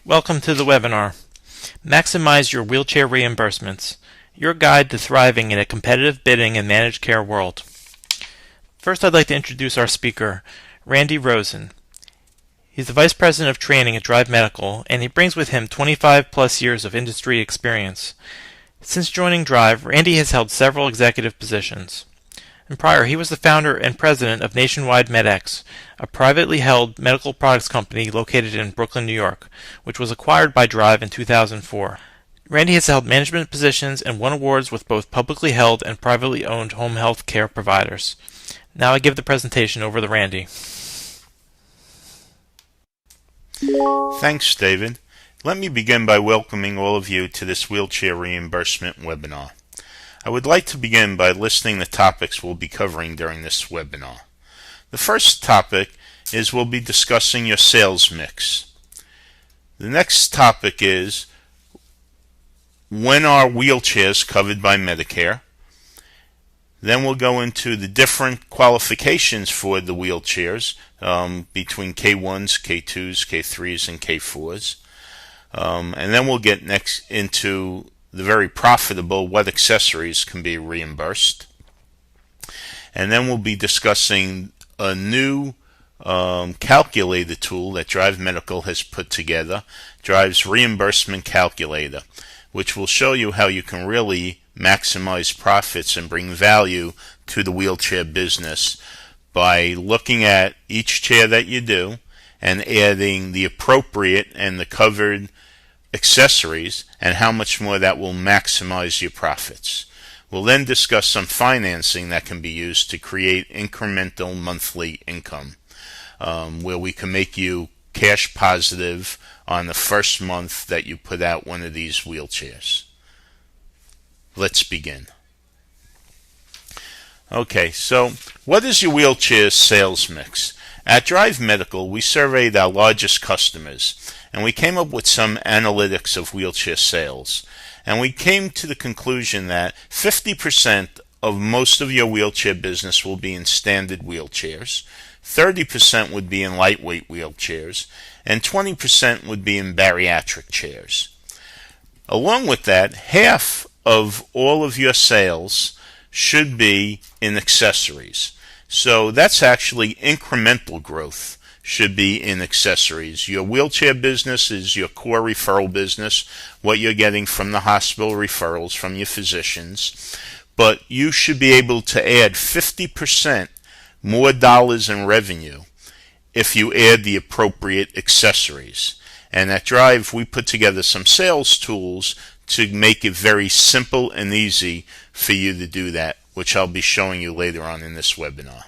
Welcome to the webinar, Maximize Your Wheelchair Reimbursements, your guide to thriving in a competitive bidding and managed care world. First, I'd like to introduce our speaker, Randy Rosen. He's the Vice President of Training at Drive Medical, and he brings with him 25 plus years of industry experience. Since joining Drive, Randy has held several executive positions. And prior, he was the founder and president of Nationwide MedX, a privately held medical products company located in Brooklyn, New York, which was acquired by Drive in 2004. Randy has held management positions and won awards with both publicly held and privately owned home health care providers. Now I give the presentation over to Randy. Thanks, David. Let me begin by welcoming all of you to this wheelchair reimbursement webinar. I would like to begin by listing the topics we'll be covering during this webinar. The first topic is we'll be discussing your sales mix. The next topic is when are wheelchairs covered by Medicare? Then we'll go into the different qualifications for the wheelchairs between K1s, K2s, K3s, and K4s. And then we'll get next into the very profitable what accessories can be reimbursed. And then we'll be discussing a new calculator tool that Drive Medical has put together, Drive's Reimbursement Calculator, which will show you how you can really maximize profits and bring value to the wheelchair business by looking at each chair that you do and adding the appropriate and the covered accessories and how much more that will maximize your profits. We'll then discuss some financing that can be used to create incremental monthly income, where we can make you cash positive on the first month that you put out one of these wheelchairs. Let's begin. Okay, so what is your wheelchair sales mix? At Drive Medical, we surveyed our largest customers, and we came up with some analytics of wheelchair sales. And we came to the conclusion that 50% of most of your wheelchair business will be in standard wheelchairs, 30% would be in lightweight wheelchairs, and 20% would be in bariatric chairs. Along with that, half of all of your sales should be in accessories. So that's actually incremental growth should be in accessories. Your wheelchair business is your core referral business, what you're getting from the hospital referrals from your physicians. But you should be able to add 50% more dollars in revenue if you add the appropriate accessories. And at Drive, we put together some sales tools to make it very simple and easy for you to do that, which I'll be showing you later on in this webinar.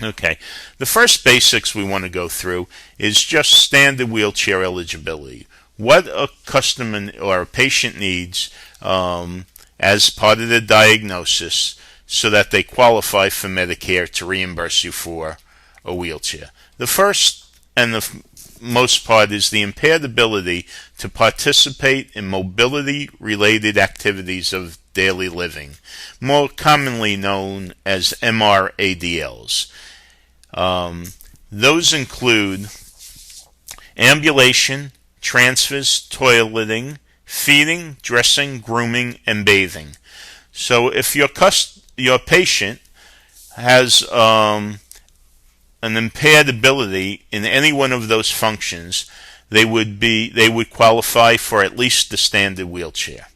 Okay, the first basics we want to go through is just standard wheelchair eligibility. What a customer or a patient needs as part of the diagnosis so that they qualify for Medicare to reimburse you for a wheelchair. The first and the most part is the impaired ability to participate in mobility-related activities of daily living, more commonly known as MRADLs. Those include ambulation, transfers, toileting, feeding, dressing, grooming, and bathing. So if your patient has an impaired ability in any one of those functions, they would qualify for at least the standard wheelchair.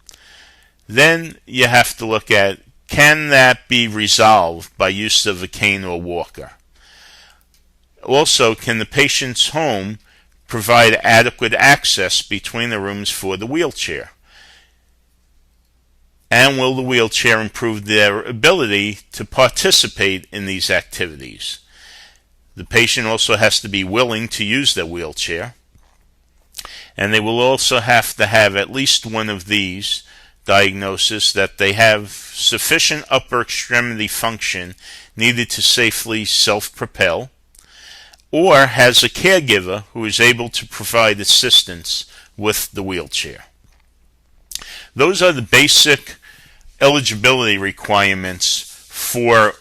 Then you have to look at, can that be resolved by use of a cane or walker? Also, can the patient's home provide adequate access between the rooms for the wheelchair? And will the wheelchair improve their ability to participate in these activities? The patient also has to be willing to use their wheelchair, and they will also have to have at least one of these diagnoses, that they have sufficient upper extremity function needed to safely self-propel, or has a caregiver who is able to provide assistance with the wheelchair. Those are the basic eligibility requirements for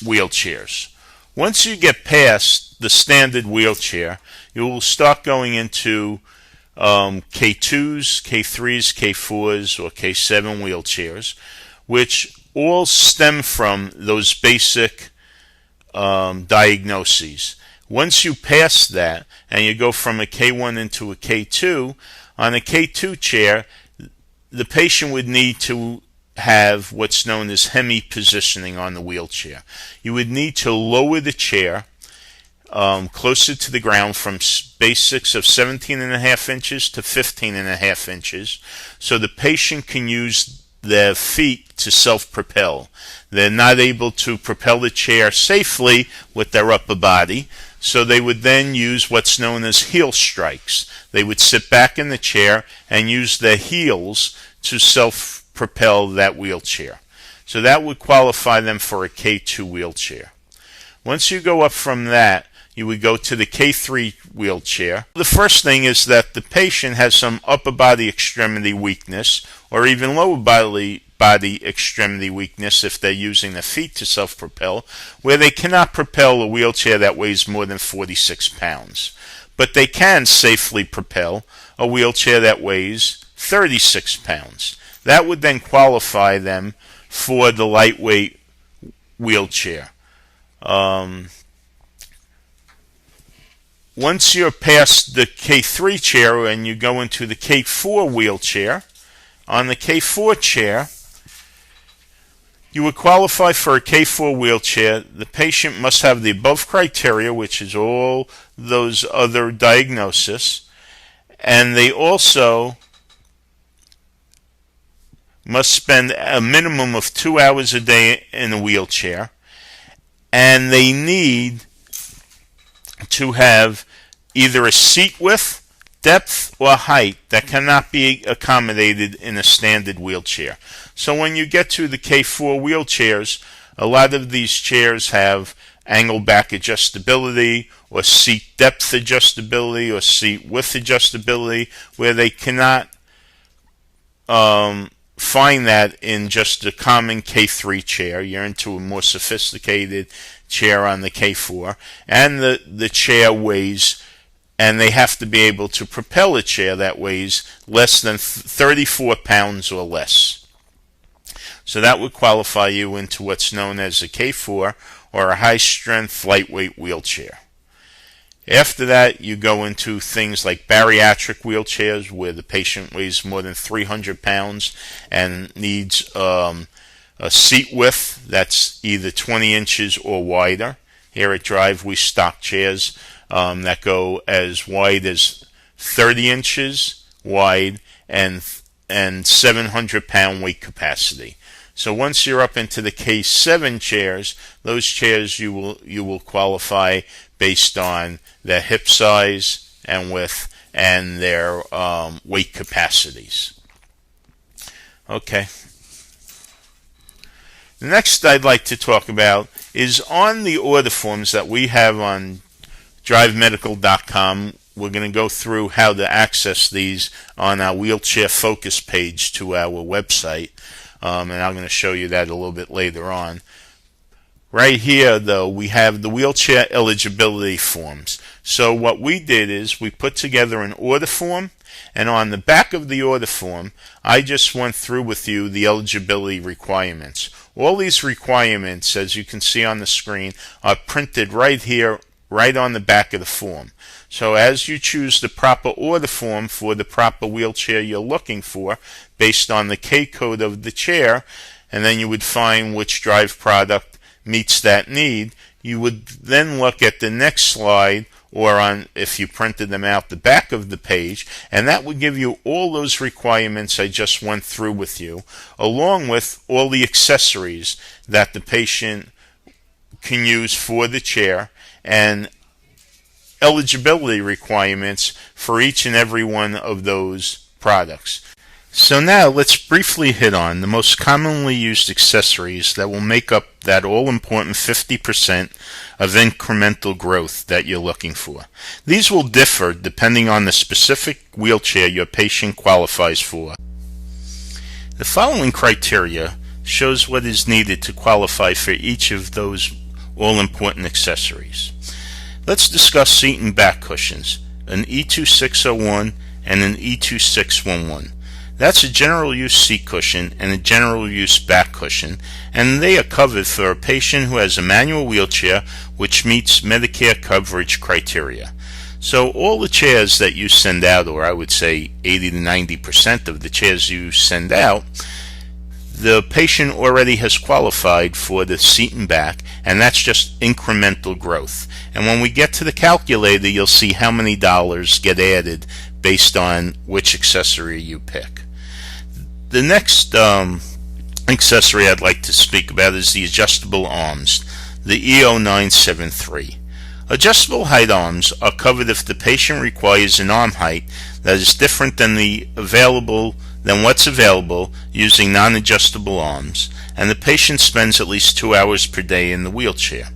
wheelchairs. Once you get past the standard wheelchair, you will start going into K2s, K3s, K4s, or K7 wheelchairs, which all stem from those basic diagnoses. Once you pass that and you go from a K1 into a K2, on a K2 chair, the patient would need to have what's known as hemi-positioning on the wheelchair. You would need to lower the chair closer to the ground from basics of 17.5 inches to 15.5 inches, so the patient can use their feet to self-propel. They're not able to propel the chair safely with their upper body, so they would then use what's known as heel strikes. They would sit back in the chair and use their heels to self-propel that wheelchair. So that would qualify them for a K2 wheelchair. Once you go up from that, you would go to the K3 wheelchair. The first thing is that the patient has some upper body extremity weakness or even lower body extremity weakness if they're using their feet to self-propel, where they cannot propel a wheelchair that weighs more than 46 pounds. But they can safely propel a wheelchair that weighs 36 pounds. That would then qualify them for the lightweight wheelchair. Once you're past the K3 chair and you go into the K4 wheelchair, on the K4 chair, you would qualify for a K4 wheelchair. The patient must have the above criteria, which is all those other diagnoses, and they also must spend a minimum of 2 hours a day in a wheelchair, and they need to have either a seat width, depth, or height that cannot be accommodated in a standard wheelchair. So when you get to the K4 wheelchairs, a lot of these chairs have angle back adjustability or seat depth adjustability or seat width adjustability, where they cannot find that in just a common K3 chair. You're into a more sophisticated chair on the K4, and the chair weighs, and they have to be able to propel a chair that weighs less than 34 pounds or less. So that would qualify you into what's known as a K4 or a high-strength lightweight wheelchair. After that, you go into things like bariatric wheelchairs, where the patient weighs more than 300 pounds and needs a seat width that's either 20 inches or wider. Here at Drive, we stock chairs that go as wide as 30 inches wide and 700-pound weight capacity. So once you're up into the K7 chairs, those chairs you will qualify based on their hip size and width and their weight capacities. Okay. The next I'd like to talk about is on the order forms that we have on DriveMedical.com. We're going to go through how to access these on our wheelchair focus page to our website, and I'm going to show you that a little bit later on. Right here, though, we have the wheelchair eligibility forms. So what we did is we put together an order form, and on the back of the order form, I just went through with you the eligibility requirements. All these requirements, as you can see on the screen, are printed right here, right on the back of the form. So as you choose the proper order form for the proper wheelchair you're looking for, based on the K code of the chair, and then you would find which Drive product meets that need, you would then look at the next slide, or on, if you printed them out, the back of the page, and that would give you all those requirements I just went through with you, along with all the accessories that the patient can use for the chair, and eligibility requirements for each and every one of those products. So now let's briefly hit on the most commonly used accessories that will make up that all-important 50% of incremental growth that you're looking for. These will differ depending on the specific wheelchair your patient qualifies for. The following criteria shows what is needed to qualify for each of those all-important accessories. Let's discuss seat and back cushions, an E2601 and an E2611. That's a general use seat cushion and a general use back cushion, and they are covered for a patient who has a manual wheelchair which meets Medicare coverage criteria. So all the chairs that you send out, or I would say 80 to 90% of the chairs you send out, the patient already has qualified for the seat and back, and that's just incremental growth. And when we get to the calculator, you'll see how many dollars get added based on which accessory you pick. The next accessory I'd like to speak about is the adjustable arms, the E0973. Adjustable height arms are covered if the patient requires an arm height that is different than what's available using non-adjustable arms, and the patient spends at least 2 hours per day in the wheelchair.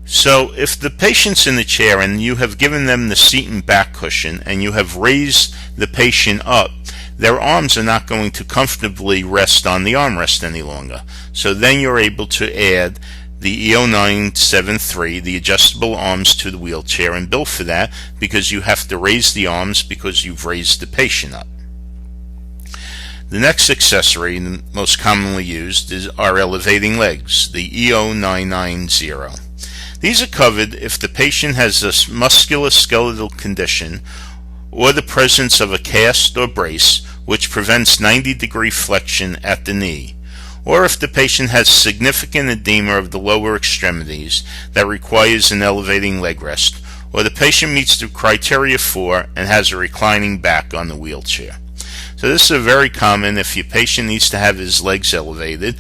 So if the patient's in the chair and you have given them the seat and back cushion and you have raised the patient up, their arms are not going to comfortably rest on the armrest any longer. So then you're able to add the E0973, the adjustable arms, to the wheelchair and bill for that, because you have to raise the arms because you've raised the patient up. The next accessory, most commonly used, is our elevating legs, the E0990. These are covered if the patient has a musculoskeletal condition or the presence of a cast or brace which prevents 90-degree flexion at the knee, or if the patient has significant edema of the lower extremities that requires an elevating leg rest, or the patient meets the criteria for and has a reclining back on the wheelchair. So this is very common if your patient needs to have his legs elevated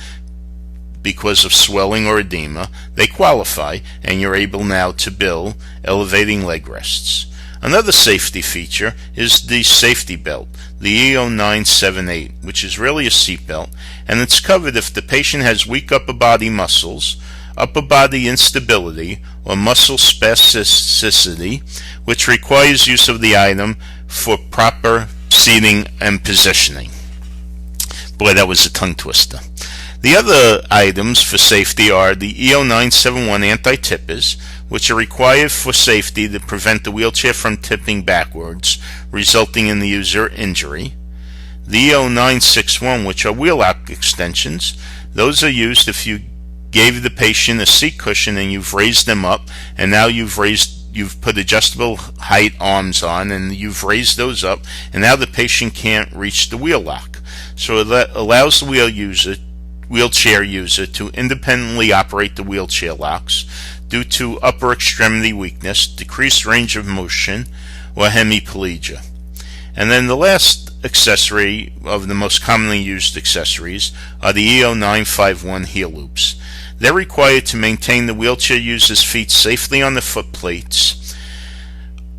because of swelling or edema. They qualify, and you're able now to bill elevating leg rests. Another safety feature is the safety belt, the E0978, which is really a seat belt, and it's covered if the patient has weak upper body muscles, upper body instability, or muscle spasticity, which requires use of the item for proper seating and positioning. Boy, that was a tongue twister. The other items for safety are the E0971 anti-tippers, which are required for safety to prevent the wheelchair from tipping backwards, resulting in the user injury. The E0961, which are wheel lock extensions. Those are used if you gave the patient a seat cushion and you've raised them up, and now you've put adjustable height arms on and you've raised those up, and now the patient can't reach the wheel lock. So it allows the wheelchair user to independently operate the wheelchair locks due to upper extremity weakness, decreased range of motion, or hemiplegia. And then the last accessory of the most commonly used accessories are the E0951 heel loops. They're required to maintain the wheelchair user's feet safely on the foot plates,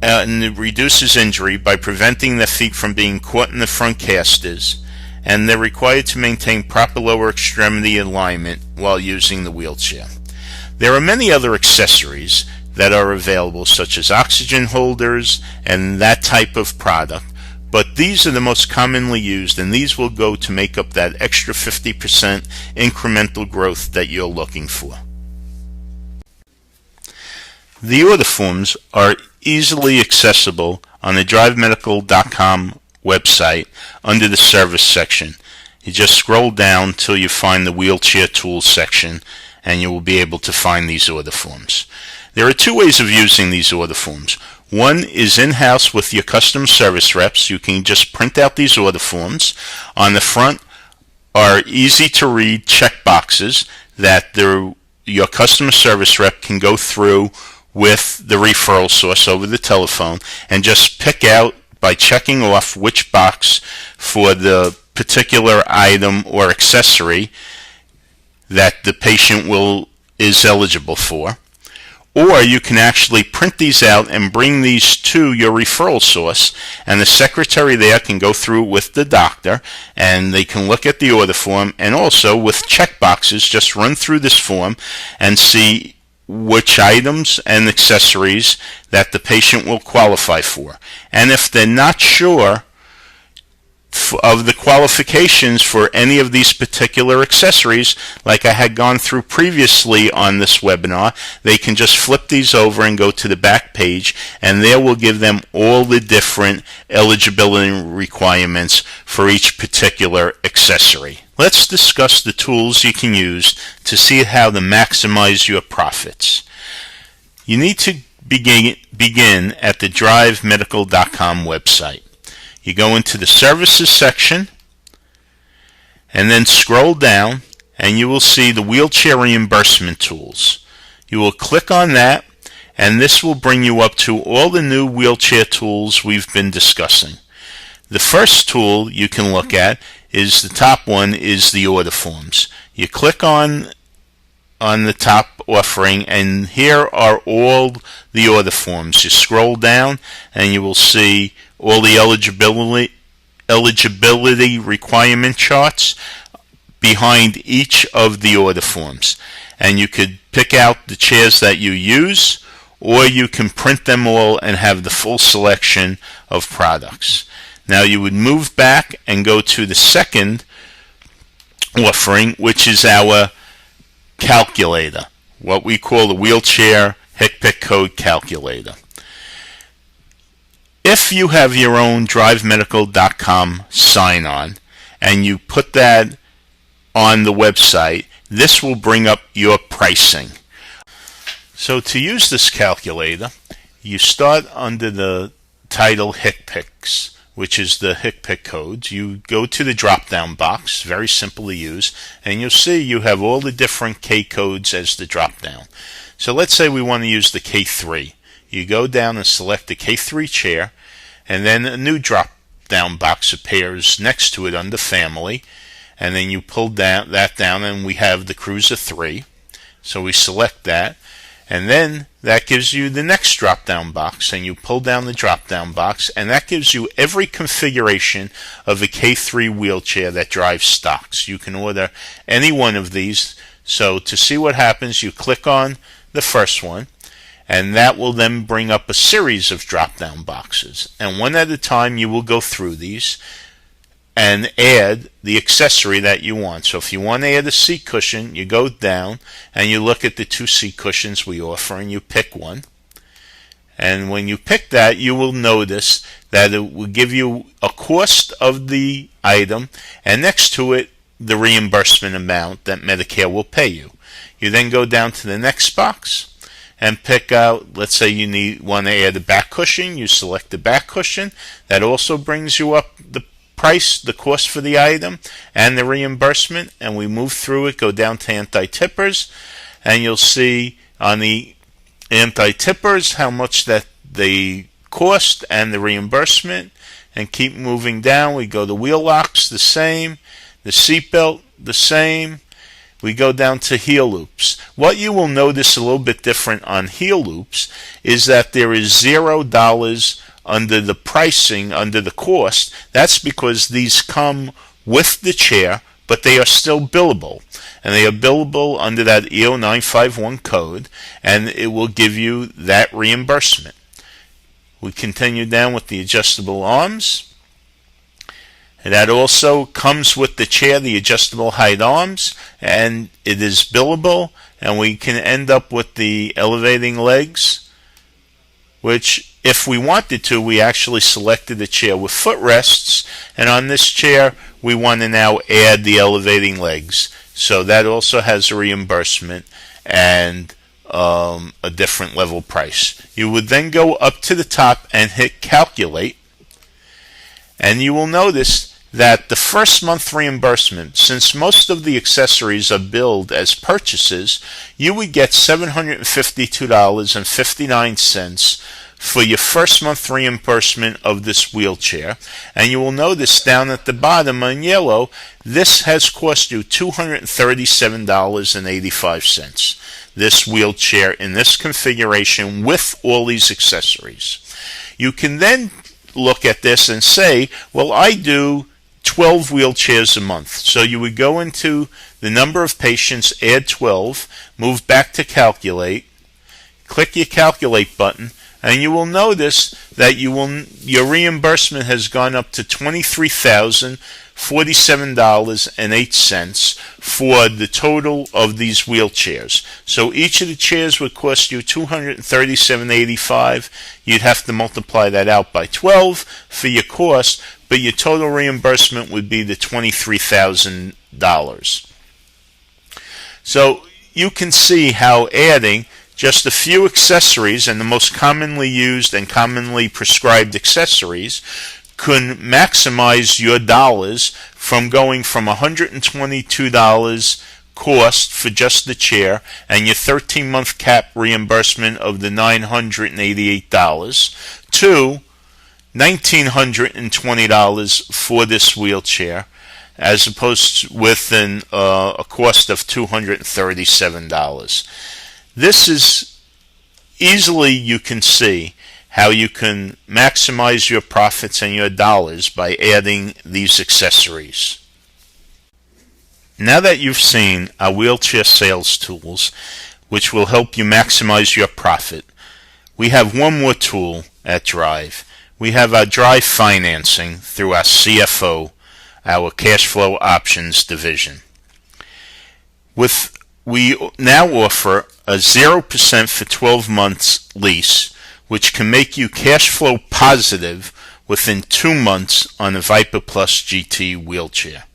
and it reduces injury by preventing the feet from being caught in the front casters, and they're required to maintain proper lower extremity alignment while using the wheelchair. There are many other accessories that are available, such as oxygen holders and that type of product, but these are the most commonly used, and these will go to make up that extra 50% incremental growth that you're looking for. The order forms are easily accessible on the drivemedical.com website under the service section. You just scroll down till you find the wheelchair tools section, and you will be able to find these order forms. There are two ways of using these order forms. One is in-house with your customer service reps. You can just print out these order forms. On the front are easy-to-read check boxes that your customer service rep can go through with the referral source over the telephone and just pick out by checking off which box for the particular item or accessory that the patient is eligible for. Or you can actually print these out and bring these to your referral source, and the secretary there can go through with the doctor, and they can look at the order form, and also with check boxes just run through this form and see which items and accessories that the patient will qualify for. And if they're not sure, of the qualifications for any of these particular accessories, like I had gone through previously on this webinar, they can just flip these over and go to the back page, and there will give them all the different eligibility requirements for each particular accessory. Let's discuss the tools you can use to see how to maximize your profits. You need to begin at the DriveMedical.com website. You go into the services section and then scroll down, and you will see the wheelchair reimbursement tools. You will click on that, and this will bring you up to all the new wheelchair tools we've been discussing. The first tool you can look at is the top one, is the order forms. You click on the top offering, and here are all the order forms. You scroll down and you will see all the eligibility requirement charts behind each of the order forms. And you could pick out the chairs that you use, or you can print them all and have the full selection of products. Now you would move back and go to the second offering, which is our calculator, what we call the wheelchair HCPC code calculator. If you have your own DriveMedical.com sign-on and you put that on the website, this will bring up your pricing. So to use this calculator, you start under the title HCPCs, which is the HCPC codes. You go to the drop-down box, very simple to use, and you'll see you have all the different K codes as the drop-down. So let's say we want to use the K3. You go down and select the K3 chair, and then a new drop-down box appears next to it under Family, and then you pull that down, and we have the Cruiser 3. So we select that, and then that gives you the next drop-down box, and you pull down the drop-down box, and that gives you every configuration of a K3 wheelchair that drives stocks. You can order any one of these. So to see what happens, you click on the first one, and that will then bring up a series of drop-down boxes. And one at a time you will go through these and add the accessory that you want. So if you want to add a seat cushion, you go down and you look at the 2 seat cushions we offer and you pick one. And when you pick that, you will notice that it will give you a cost of the item, and next to it the reimbursement amount that Medicare will pay you. You then go down to the next box and pick out, let's say you want to add a back cushion, you select the back cushion. That also brings you up the price, the cost for the item, and the reimbursement, and we move through it, go down to anti-tippers, and you'll see on the anti-tippers how much that they cost and the reimbursement, and keep moving down. We go to wheel locks, the same, the seatbelt, the same. We go down to heel loops. What you will notice a little bit different on heel loops is that there is $0 under the pricing, under the cost. That's because these come with the chair, but they are still billable. And they are billable under that EO 951 code, and it will give you that reimbursement. We continue down with the adjustable arms. And that also comes with the chair, the adjustable height arms, and it is billable. And we can end up with the elevating legs, which if we wanted to, we actually selected a chair with footrests, and on this chair we want to now add the elevating legs. So that also has a reimbursement and a different level price. You would then go up to the top and hit calculate, and you will notice that the first month reimbursement, since most of the accessories are billed as purchases, you would get $752.59 for your first month reimbursement of this wheelchair. And you will notice down at the bottom in yellow, this has cost you $237.85. This wheelchair in this configuration with all these accessories. You can then look at this and say, well, I do 12 wheelchairs a month. So you would go into the number of patients, add 12, move back to calculate, click your calculate button, and you will notice that your reimbursement has gone up to $23,047.08 for the total of these wheelchairs. So each of the chairs would cost you $237.85. You'd have to multiply that out by 12 for your cost, but your total reimbursement would be the $23,000. So you can see how adding just a few accessories, and the most commonly used and commonly prescribed accessories, can maximize your dollars from going from $122 cost for just the chair and your 13-month cap reimbursement of the $988 to $1,920 for this wheelchair, as opposed to with a cost of $237. This is easily, you can see how you can maximize your profits and your dollars by adding these accessories. Now that you've seen our wheelchair sales tools, which will help you maximize your profit, we have one more tool at Drive. We have our Drive financing through our CFO, our cash flow options division. We now offer a 0% for 12 months lease, which can make you cash flow positive within 2 months on a Viper Plus GT wheelchair.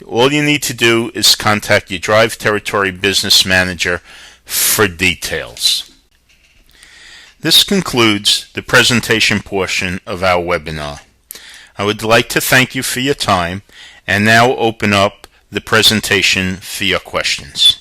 All you need to do is contact your Drive Territory Business Manager for details. This concludes the presentation portion of our webinar. I would like to thank you for your time and now open up the presentation for your questions.